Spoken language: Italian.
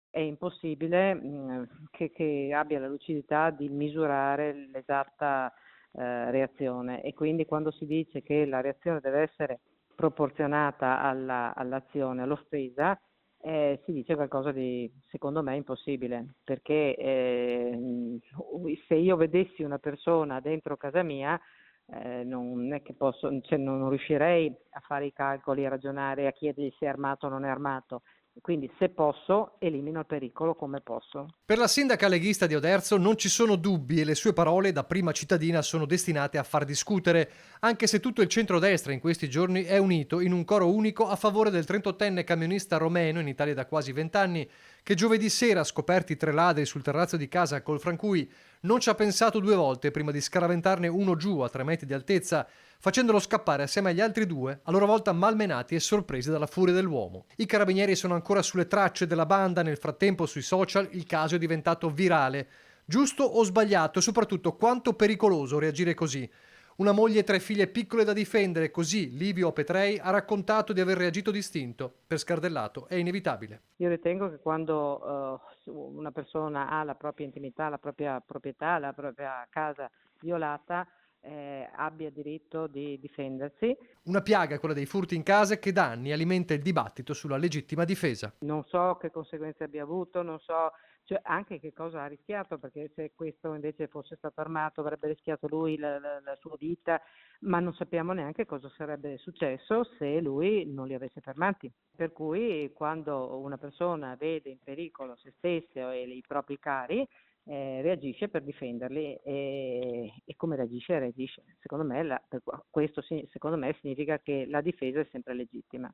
è impossibile, che abbia la lucidità di misurare l'esatta, reazione, e quindi quando si dice che la reazione deve essere proporzionata all'azione, all'offesa, si dice qualcosa di, secondo me, impossibile, perché, se io vedessi una persona dentro casa mia, non è che posso, cioè non riuscirei a fare i calcoli, a ragionare, a chiedergli se è armato o non è armato. Quindi se posso, elimino il pericolo come posso. Per la sindaca leghista di Oderzo non ci sono dubbi e le sue parole da prima cittadina sono destinate a far discutere, anche se tutto il centrodestra in questi giorni è unito in un coro unico a favore del 38enne camionista romeno in Italia da quasi 20 anni, che giovedì sera, scoperti 3 ladri sul terrazzo di casa col Francui, non ci ha pensato 2 volte prima di scaraventarne uno giù a 3 metri di altezza, facendolo scappare assieme agli altri due, a loro volta malmenati e sorpresi dalla furia dell'uomo. I carabinieri sono ancora sulle tracce della banda, nel frattempo sui social il caso è diventato virale. Giusto o sbagliato e soprattutto quanto pericoloso reagire così? Una moglie e 3 figlie piccole da difendere, così Livio Petrei ha raccontato di aver reagito distinto. Per Scardellato è inevitabile. Io ritengo che quando, una persona ha la propria intimità, la propria proprietà, la propria casa violata, abbia diritto di difendersi. Una piaga, quella dei furti in casa, che da anni alimenta il dibattito sulla legittima difesa. Non so che conseguenze abbia avuto, non so, cioè, anche che cosa ha rischiato, perché se questo invece fosse stato armato avrebbe rischiato lui la sua vita, ma non sappiamo neanche cosa sarebbe successo se lui non li avesse fermati. Per cui quando una persona vede in pericolo se stesso e i propri cari, reagisce per difenderli, e come reagisce? Reagisce. Secondo me, secondo me significa che la difesa è sempre legittima.